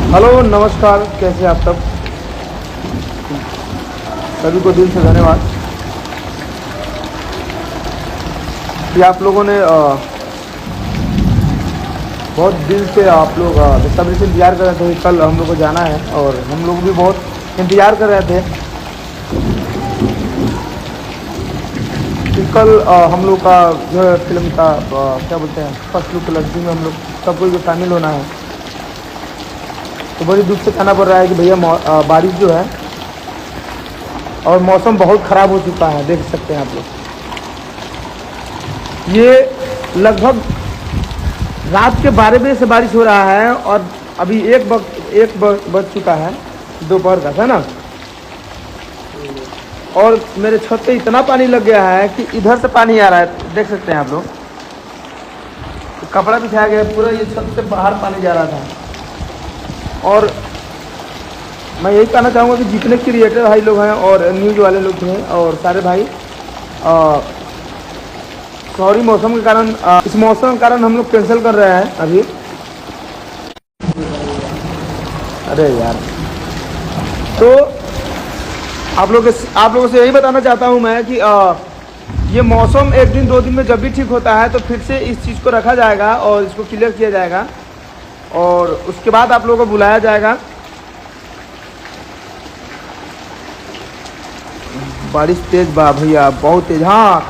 Hello नमस्कार, कैसे आप सब? सभी को दिल से धन्यवाद कि आप लोगों ने बहुत दिल से आप लोग बेसब्री से इंतज़ार कर रहे थे। कल हम लोग को जाना है और हम लोग भी बहुत इंतज़ार कर रहे थे कि कल हम लोग का जो है फिल्म का क्या बोलते हैं फर्स्ट लुक लड़की में हम लोग सबको भी शामिल होना है। तो बड़ी दुख से कहना पड़ रहा है कि भैया बारिश जो है और मौसम बहुत ख़राब हो चुका है। देख सकते हैं आप लोग, ये लगभग रात के 12 बजे से बारिश हो रहा है और अभी एक बज चुका है दोपहर का, है ना। और मेरे छत पे इतना पानी लग गया है कि इधर से पानी आ रहा है, देख सकते हैं आप लोग। कपड़ा बिछाया गया, पूरा ये छत से बाहर पानी जा रहा था। और मैं यही कहना चाहूँगा कि जितने क्रिएटर भाई लोग हैं और न्यूज़ वाले लोग हैं और सारे भाई सॉरी मौसम के कारण, इस मौसम के कारण हम लोग कैंसिल कर रहे हैं अभी। अरे यार, तो आप लोगों से यही बताना चाहता हूँ मैं कि ये मौसम एक दिन दो दिन में जब भी ठीक होता है तो फिर से इस चीज़ को रखा जाएगा और इसको क्लियर किया जाएगा और उसके बाद आप लोगों को बुलाया जाएगा। बारिश तेज बा भैया, बहुत तेज। हाँ,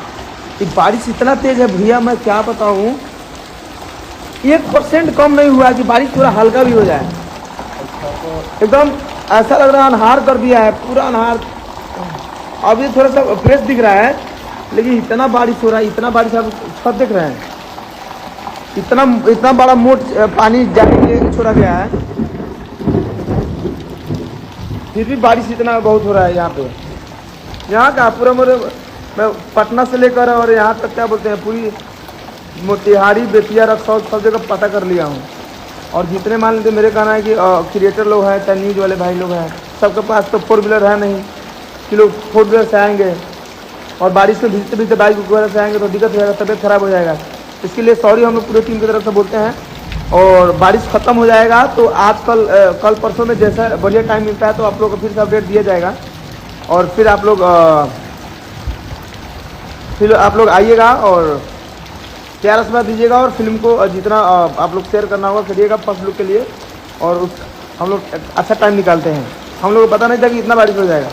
ये बारिश इतना तेज है भैया, मैं क्या बताऊँ, 1% कम नहीं हुआ कि बारिश थोड़ा हल्का भी हो जाए। एकदम ऐसा लग रहा है अनहार कर दिया है, पूरा अनहार। अभी थोड़ा सा फ्रेश दिख रहा है, लेकिन इतना बारिश हो रहा है, इतना बारिश आप छत देख रहे हैं, इतना बड़ा मोट पानी जाके छोड़ा गया है, फिर भी बारिश इतना बहुत हो रहा है यहाँ पे। यहाँ का पूरा मैं पटना से लेकर और यहाँ तक क्या बोलते हैं पूरी मोतिहारी बेतिया रक्सौल सब जगह पता कर लिया हूँ। और जितने मान लीजिए, मेरे कहना है कि क्रिएटर लोग हैं चाहे न्यूज़ वाले भाई लोग हैं, सबके पास तो 4 व्हीलर है नहीं कि लोग 4 व्हीलर से आएंगे और बारिश में भीजते भीजते बाइक वगैरह से आएंगे तो दिक्कत हो जाएगा, तबीयत खराब हो जाएगा। इसके लिए सॉरी हम लोग पूरे टीम की तरफ से बोलते हैं। और बारिश ख़त्म हो जाएगा तो आज कल परसों में जैसा बढ़िया टाइम मिलता है तो आप लोग को फिर से अपडेट दिया जाएगा और फिर आप लोग आइएगा और प्यार आशीर्वाद दीजिएगा और फिल्म को जितना आप लोग शेयर करना होगा करिएगा फर्स्ट लुक के लिए। और हम लोग अच्छा टाइम निकालते हैं, हम लोग को पता नहीं था कि इतना बारिश हो जाएगा।